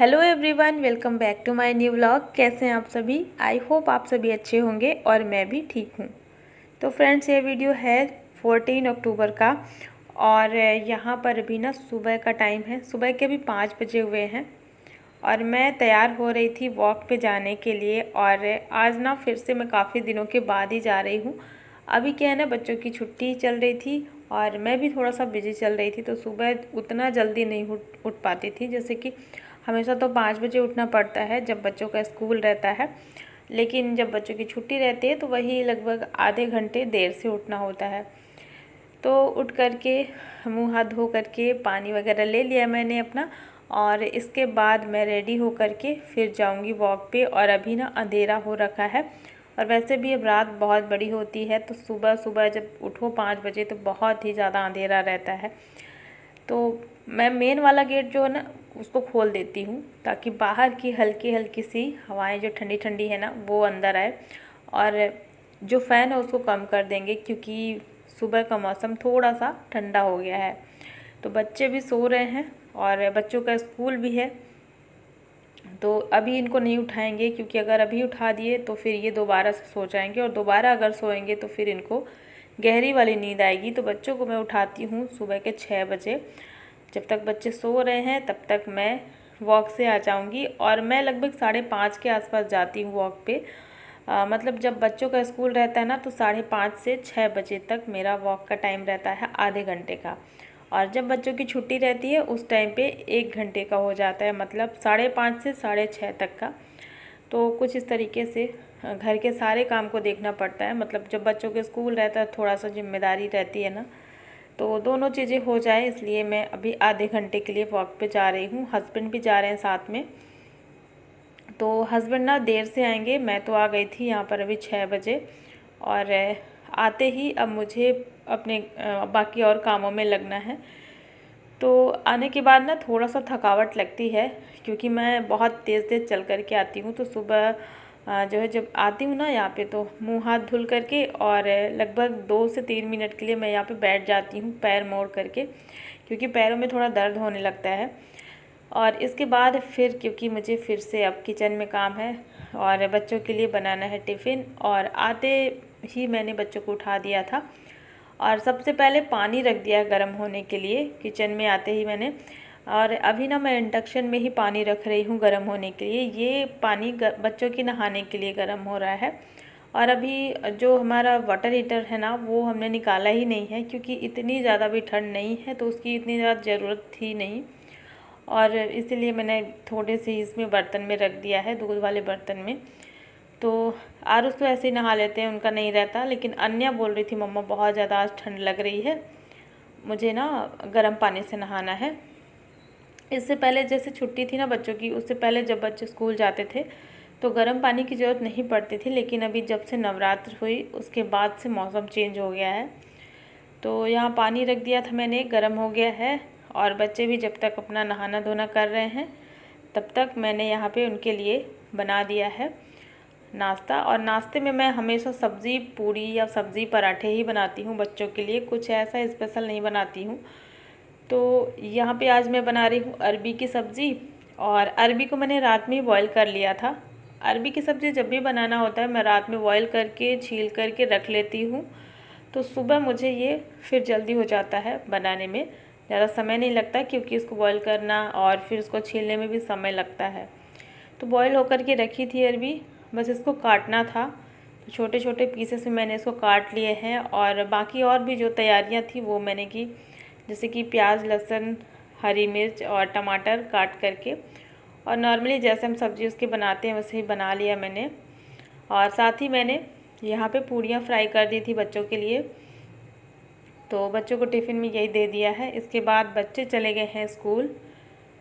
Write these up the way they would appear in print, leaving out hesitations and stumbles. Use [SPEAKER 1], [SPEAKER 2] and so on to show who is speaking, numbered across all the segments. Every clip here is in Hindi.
[SPEAKER 1] Hello everyone, welcome back to my new vlog. कैसे हैं आप सभी? आई होप आप सभी अच्छे होंगे और मैं भी ठीक हूँ। तो फ्रेंड्स, ये वीडियो है 14 अक्टूबर का और यहाँ पर अभी ना सुबह का टाइम है। सुबह के भी 5 बजे हुए हैं और मैं तैयार हो रही थी वॉक पे जाने के लिए। और आज ना फिर से मैं काफ़ी दिनों के बाद ही जा रही हूँ। अभी क्या है ना, बच्चों की छुट्टी चल रही थी और मैं भी थोड़ा सा बिजी चल रही थी, तो सुबह उतना जल्दी नहीं उठ पाती थी। जैसे कि हमेशा तो 5 बजे उठना पड़ता है जब बच्चों का स्कूल रहता है, लेकिन जब बच्चों की छुट्टी रहती है तो वही लगभग आधे घंटे देर से उठना होता है। तो उठ करके मुँह हाथ धो करके पानी वगैरह ले लिया मैंने अपना, और इसके बाद मैं रेडी हो करके फिर जाऊंगी वॉक पे। और अभी ना अंधेरा हो रखा है और वैसे भी अब रात बहुत बड़ी होती है, तो सुबह सुबह जब उठो 5 बजे तो बहुत ही ज़्यादा अंधेरा रहता है। तो मैं मेन वाला गेट जो है ना उसको खोल देती हूँ ताकि बाहर की हल्की हल्की सी हवाएं जो ठंडी ठंडी है ना वो अंदर आए। और जो फ़ैन है उसको कम कर देंगे क्योंकि सुबह का मौसम थोड़ा सा ठंडा हो गया है। तो बच्चे भी सो रहे हैं और बच्चों का स्कूल भी है, तो अभी इनको नहीं उठाएंगे क्योंकि अगर अभी उठा दिए तो फिर ये दोबारा से सो जाएंगे और दोबारा अगर सोएंगे तो फिर इनको गहरी वाली नींद आएगी। तो बच्चों को मैं उठाती हूँ सुबह के 6 बजे। जब तक बच्चे सो रहे हैं तब तक मैं वॉक से आ जाऊँगी और मैं लगभग 5:30 के आसपास जाती हूँ वॉक पे। मतलब जब बच्चों का स्कूल रहता है ना तो 5:30 से 6 बजे तक मेरा वॉक का टाइम रहता है, आधे घंटे का। और जब बच्चों की छुट्टी रहती है उस टाइम पे 1 घंटे का हो जाता है, मतलब 5:30 से 6:30 तक का। तो कुछ इस तरीके से घर के सारे काम को देखना पड़ता है। मतलब जब बच्चों के स्कूल रहता है थोड़ा सा जिम्मेदारी रहती है ना, तो दोनों चीज़ें हो जाए, इसलिए मैं अभी आधे घंटे के लिए वॉक पे जा रही हूँ। हस्बैंड भी जा रहे हैं साथ में। तो हस्बैंड ना देर से आएंगे, मैं तो आ गई थी यहाँ पर अभी 6 बजे। और आते ही अब मुझे अपने बाकी और कामों में लगना है। तो आने के बाद ना थोड़ा सा थकावट लगती है क्योंकि मैं बहुत तेज़ तेज़ चल कर के आती हूँ। तो सुबह जो है जब आती हूँ ना यहाँ पे तो मुंह हाथ धुल करके और लगभग 2 से 3 मिनट के लिए मैं यहाँ पे बैठ जाती हूँ पैर मोड़ करके, क्योंकि पैरों में थोड़ा दर्द होने लगता है। और इसके बाद फिर क्योंकि मुझे फिर से अब किचन में काम है और बच्चों के लिए बनाना है टिफ़िन। और आते ही मैंने बच्चों को उठा दिया था और सबसे पहले पानी रख दिया गर्म होने के लिए किचन में आते ही मैंने। और अभी ना मैं इंडक्शन में ही पानी रख रही हूँ गर्म होने के लिए। ये पानी बच्चों के नहाने के लिए गर्म हो रहा है। और अभी जो हमारा वाटर हीटर है ना वो हमने निकाला ही नहीं है क्योंकि इतनी ज़्यादा भी ठंड नहीं है, तो उसकी इतनी ज़्यादा ज़रूरत थी नहीं। और इसीलिए मैंने थोड़े से इसमें बर्तन में रख दिया है, दूध वाले बर्तन में। तो आरुष तो ऐसे ही नहा लेते हैं, उनका नहीं रहता। लेकिन अन्या बोल रही थी मम्मा बहुत ज़्यादा आज ठंड लग रही है, मुझे ना गर्म पानी से नहाना है। इससे पहले जैसे छुट्टी थी ना बच्चों की, उससे पहले जब बच्चे स्कूल जाते थे तो गर्म पानी की ज़रूरत नहीं पड़ती थी, लेकिन अभी जब से नवरात्र हुई उसके बाद से मौसम चेंज हो गया है। तो यहाँ पानी रख दिया था मैंने, गर्म हो गया है। और बच्चे भी जब तक अपना नहाना धोना कर रहे हैं तब तक मैंने यहाँ पे उनके लिए बना दिया है नाश्ता। और नाश्ते में मैं हमेशा सब्ज़ी पूरी या सब्ज़ी पराठे ही बनाती हूँ बच्चों के लिए, कुछ ऐसा स्पेशल नहीं बनाती हूँ। तो यहाँ पे आज मैं बना रही हूँ अरबी की सब्ज़ी। और अरबी को मैंने रात में ही बॉईल कर लिया था। अरबी की सब्ज़ी जब भी बनाना होता है मैं रात में बॉईल करके छील करके रख लेती हूँ, तो सुबह मुझे ये फिर जल्दी हो जाता है बनाने में, ज़्यादा समय नहीं लगता क्योंकि इसको बॉईल करना और फिर उसको छीलने में भी समय लगता है। तो बॉईल होकर के रखी थी अरबी, बस इसको काटना था। तो छोटे छोटे पीसेस में मैंने इसको काट लिए हैं और बाकी और भी जो तैयारियां थी वो मैंने की, जैसे कि प्याज लहसुन हरी मिर्च और टमाटर काट करके। और नॉर्मली जैसे हम सब्ज़ी उसके बनाते हैं वैसे ही बना लिया मैंने। और साथ ही मैंने यहाँ पे पूड़ियाँ फ्राई कर दी थी बच्चों के लिए, तो बच्चों को टिफ़िन में यही दे दिया है। इसके बाद बच्चे चले गए हैं स्कूल।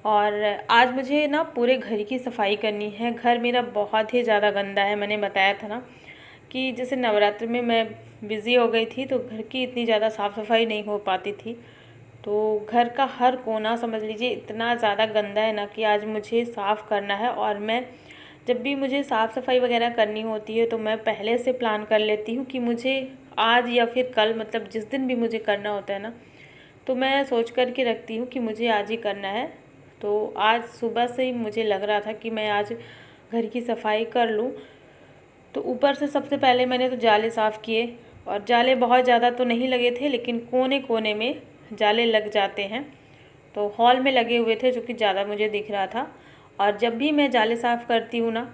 [SPEAKER 1] और आज मुझे ना पूरे घर की सफाई करनी है। घर मेरा बहुत ही ज़्यादा गंदा है, मैंने बताया था ना कि जैसे नवरात्र में मैं बिज़ी हो गई थी तो घर की इतनी ज़्यादा साफ़ सफाई नहीं हो पाती थी। तो घर का हर कोना समझ लीजिए इतना ज़्यादा गंदा है ना कि आज मुझे साफ़ करना है। और मैं जब भी मुझे साफ़ सफाई वगैरह करनी होती है तो मैं पहले से प्लान कर लेती हूँ कि मुझे आज या फिर कल, मतलब जिस दिन भी मुझे करना होता है ना, तो मैं सोच कर के रखती हूँ कि मुझे आज ही करना है। तो आज सुबह से ही मुझे लग रहा था कि मैं आज घर की सफाई कर लूँ। तो ऊपर से सबसे पहले मैंने तो जाले साफ़ किए, और जाले बहुत ज़्यादा तो नहीं लगे थे, लेकिन कोने कोने में जाले लग जाते हैं। तो हॉल में लगे हुए थे, जो कि ज़्यादा मुझे दिख रहा था। और जब भी मैं जाले साफ़ करती हूँ ना,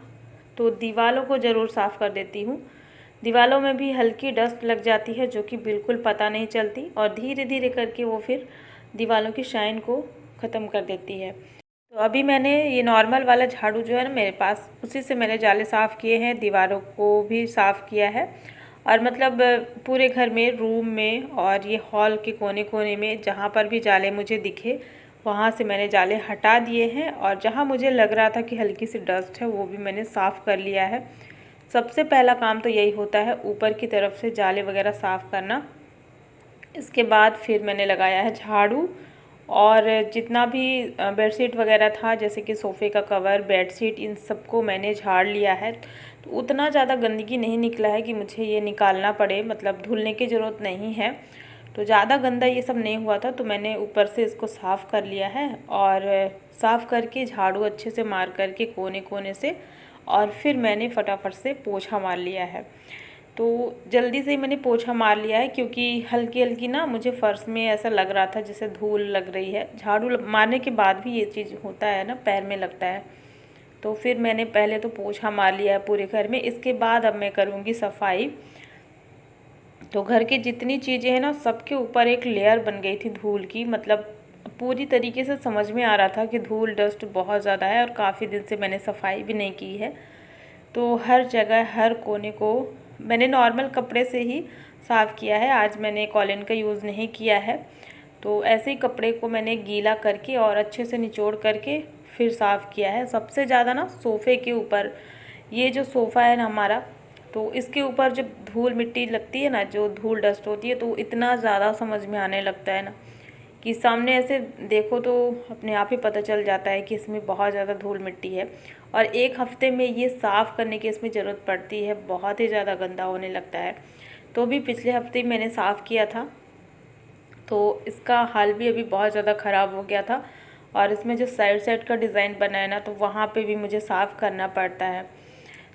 [SPEAKER 1] तो दीवारों को ज़रूर साफ़ कर देती हूँ। दीवारों में भी हल्की डस्ट लग जाती है, जो कि बिल्कुल पता नहीं चलती, और धीरे धीरे करके वो फिर दीवारों की शाइन को ख़त्म कर देती है। तो अभी मैंने ये नॉर्मल वाला झाड़ू जो है ना मेरे पास, उसी से मैंने जाले साफ़ किए हैं, दीवारों को भी साफ़ किया है। और मतलब पूरे घर में, रूम में और ये हॉल के कोने कोने में जहाँ पर भी जाले मुझे दिखे, वहाँ से मैंने जाले हटा दिए हैं। और जहाँ मुझे लग रहा था कि हल्की सी डस्ट है, वो भी मैंने साफ़ कर लिया है। सबसे पहला काम तो यही होता है, ऊपर की तरफ से जाले वगैरह साफ़ करना। इसके बाद फिर मैंने लगाया है झाड़ू, और जितना भी बेडशीट वगैरह था, जैसे कि सोफ़े का कवर, बेडशीट, इन सबको मैंने झाड़ लिया है। तो उतना ज़्यादा गंदगी नहीं निकला है कि मुझे ये निकालना पड़े, मतलब धुलने की ज़रूरत नहीं है। तो ज़्यादा गंदा ये सब नहीं हुआ था, तो मैंने ऊपर से इसको साफ़ कर लिया है। और साफ़ करके झाड़ू अच्छे से मार करके कोने कोने से, और फिर मैंने फटाफट से पोछा मार लिया है। तो जल्दी से ही मैंने पोछा मार लिया है, क्योंकि हल्की हल्की ना मुझे फ़र्श में ऐसा लग रहा था जैसे धूल लग रही है। झाड़ू मारने के बाद भी ये चीज़ होता है ना, पैर में लगता है। तो फिर मैंने पहले तो पोछा मार लिया है पूरे घर में। इसके बाद अब मैं करूँगी सफाई। तो घर की जितनी चीज़ें हैं ना, सबके ऊपर एक लेयर बन गई थी धूल की। मतलब पूरी तरीके से समझ में आ रहा था कि धूल डस्ट बहुत ज़्यादा है, और काफ़ी दिन से मैंने सफाई भी नहीं की है। तो हर जगह, हर कोने को मैंने नॉर्मल कपड़े से ही साफ़ किया है। आज मैंने कॉलिन का यूज़ नहीं किया है। तो ऐसे ही कपड़े को मैंने गीला करके और अच्छे से निचोड़ करके फिर साफ़ किया है। सबसे ज़्यादा ना सोफ़े के ऊपर, ये जो सोफ़ा है ना हमारा, तो इसके ऊपर जब धूल मिट्टी लगती है ना, जो धूल डस्ट होती है, तो इतना ज़्यादा समझ में आने लगता है ना कि सामने ऐसे देखो तो अपने आप ही पता चल जाता है कि इसमें बहुत ज़्यादा धूल मिट्टी है। और एक हफ्ते में ये साफ़ करने की इसमें ज़रूरत पड़ती है, बहुत ही ज़्यादा गंदा होने लगता है। तो भी पिछले हफ्ते मैंने साफ़ किया था, तो इसका हाल भी अभी बहुत ज़्यादा ख़राब हो गया था। और इसमें जो साइड साइड का डिज़ाइन बना है ना, तो वहाँ पे भी मुझे साफ़ करना पड़ता है।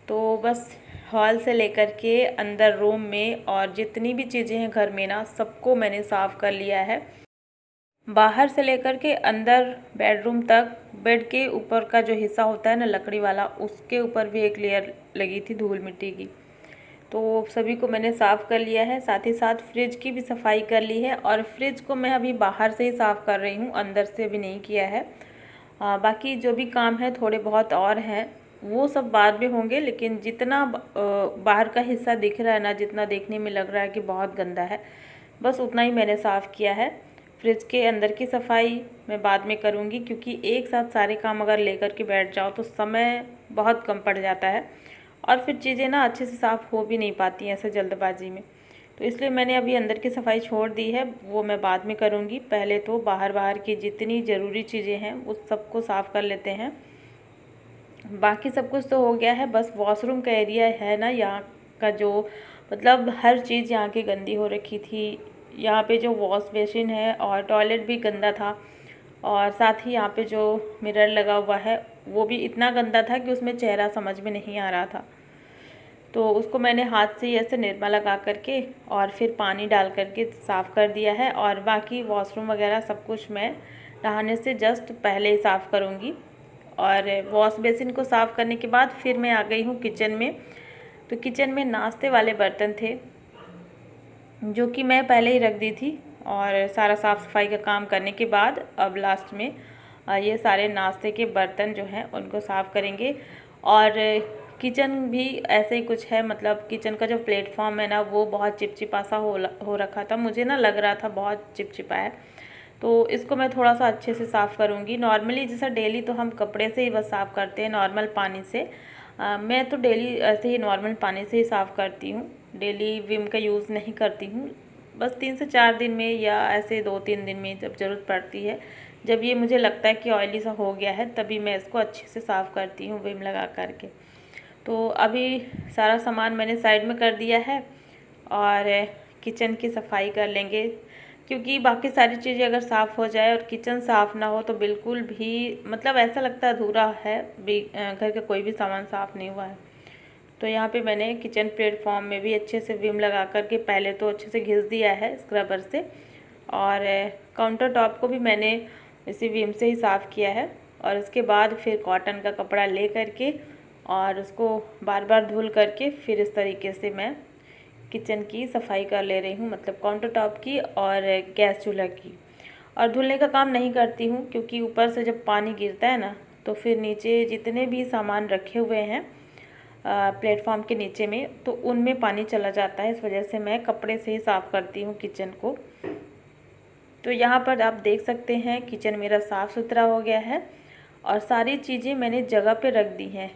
[SPEAKER 1] तो बस हॉल से लेकर के अंदर रूम में और जितनी भी चीज़ें हैं घर में ना, सबको मैंने साफ़ कर लिया है। बाहर से लेकर के अंदर बेडरूम तक, बेड के ऊपर का जो हिस्सा होता है ना लकड़ी वाला, उसके ऊपर भी एक लेयर लगी थी धूल मिट्टी की। तो सभी को मैंने साफ़ कर लिया है। साथ ही साथ फ्रिज की भी सफाई कर ली है, और फ्रिज को मैं अभी बाहर से ही साफ़ कर रही हूँ, अंदर से अभी नहीं किया है। बाकी जो भी काम है थोड़े बहुत और हैं, वो सब बाद में होंगे। लेकिन जितना बाहर का हिस्सा दिख रहा है ना, जितना देखने में लग रहा है कि बहुत गंदा है, बस उतना ही मैंने साफ़ किया है। फ्रिज के अंदर की सफाई मैं बाद में करूँगी, क्योंकि एक साथ सारे काम अगर लेकर के बैठ जाओ तो समय बहुत कम पड़ जाता है, और फिर चीज़ें ना अच्छे से साफ़ हो भी नहीं पाती हैं ऐसे जल्दबाजी में। तो इसलिए मैंने अभी अंदर की सफाई छोड़ दी है, वो मैं बाद में करूँगी। पहले तो बाहर की जितनी ज़रूरी चीज़ें हैं उस सबको साफ़ कर लेते हैं। बाकी सब कुछ तो हो गया है, बस वॉशरूम का एरिया है ना, यहाँ का जो मतलब हर चीज़ यहाँ की गंदी हो रखी थी। यहाँ पे जो वॉश बेसिन है और टॉयलेट भी गंदा था, और साथ ही यहाँ पे जो मिरर लगा हुआ है वो भी इतना गंदा था कि उसमें चेहरा समझ में नहीं आ रहा था। तो उसको मैंने हाथ से ही ऐसे निरमा लगा करके और फिर पानी डाल करके साफ़ कर दिया है। और बाकी वॉशरूम वगैरह सब कुछ मैं नहाने से जस्ट पहले ही साफ़ करूँगी। और वॉश बेसिन को साफ़ करने के बाद फिर मैं आ गई हूँ किचन में। तो किचन में नाश्ते वाले बर्तन थे, जो कि मैं पहले ही रख दी थी, और सारा साफ़ सफाई का काम करने के बाद अब लास्ट में ये सारे नाश्ते के बर्तन जो हैं उनको साफ़ करेंगे। और किचन भी ऐसे ही कुछ है, मतलब किचन का जो प्लेटफॉर्म है ना, वो बहुत चिपचिपा सा हो रखा था, मुझे ना लग रहा था बहुत चिपचिपा है। तो इसको मैं थोड़ा सा अच्छे से साफ़ करूँगी। नॉर्मली जैसा डेली तो हम कपड़े से ही बस साफ़ करते हैं, नॉर्मल पानी से। मैं तो डेली ऐसे ही नॉर्मल पानी से ही साफ़ करती हूँ, डेली विम का यूज़ नहीं करती हूँ। बस 3 से 4 दिन में, या ऐसे 2-3 दिन में जब ज़रूरत पड़ती है, जब ये मुझे लगता है कि ऑयली सा हो गया है, तभी मैं इसको अच्छे से साफ़ करती हूँ विम लगा करके। तो अभी सारा सामान मैंने साइड में कर दिया है, और किचन की सफाई कर लेंगे। क्योंकि बाकी सारी चीज़ें अगर साफ़ हो जाए और किचन साफ़ ना हो तो बिल्कुल भी मतलब ऐसा लगता है अधूरा है, घर का कोई भी सामान साफ़ नहीं हुआ है। तो यहाँ पे मैंने किचन प्लेटफॉर्म में भी अच्छे से विम लगा करके पहले तो अच्छे से घिस दिया है स्क्रबर से, और काउंटर टॉप को भी मैंने इसी विम से ही साफ़ किया है। और उसके बाद फिर कॉटन का कपड़ा ले करके और उसको बार बार धुल करके फिर इस तरीके से मैं किचन की सफाई कर ले रही हूँ, मतलब काउंटर टॉप की और गैस चूल्हा की। और धुलने का काम नहीं करती हूँ क्योंकि ऊपर से जब पानी गिरता है ना तो फिर नीचे जितने भी सामान रखे हुए हैं प्लेटफॉर्म के नीचे में तो उनमें पानी चला जाता है। इस वजह से मैं कपड़े से ही साफ़ करती हूँ किचन को। तो यहाँ पर आप देख सकते हैं किचन मेरा साफ़ सुथरा हो गया है और सारी चीज़ें मैंने जगह पे रख दी हैं।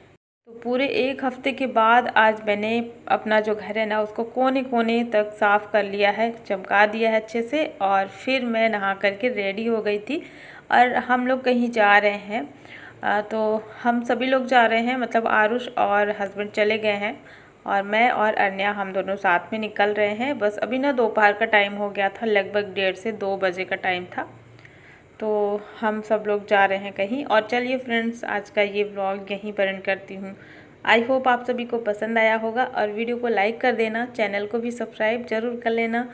[SPEAKER 1] तो पूरे 1 हफ्ते के बाद आज मैंने अपना जो घर है ना उसको कोने कोने तक साफ़ कर लिया है, चमका दिया है अच्छे से। और फिर मैं नहा करके रेडी हो गई थी और हम लोग कहीं जा रहे हैं। तो हम सभी लोग जा रहे हैं, मतलब आरुष और हस्बैंड चले गए हैं और मैं और अरण्या हम दोनों साथ में निकल रहे हैं। बस अभी ना दोपहर का टाइम हो गया था, लगभग 1:30 से 2 बजे का टाइम था। तो हम सब लोग जा रहे हैं कहीं। और चलिए फ्रेंड्स, आज का ये व्लॉग यहीं पर एंड करती हूँ। आई होप आप सभी को पसंद आया होगा और वीडियो को लाइक कर देना, चैनल को भी सब्सक्राइब ज़रूर कर लेना।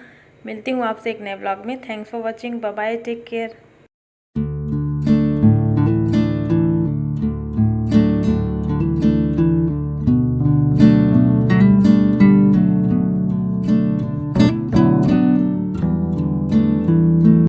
[SPEAKER 1] मिलती हूँ आपसे एक नए व्लॉग में। Thanks for watching, bye bye, take care.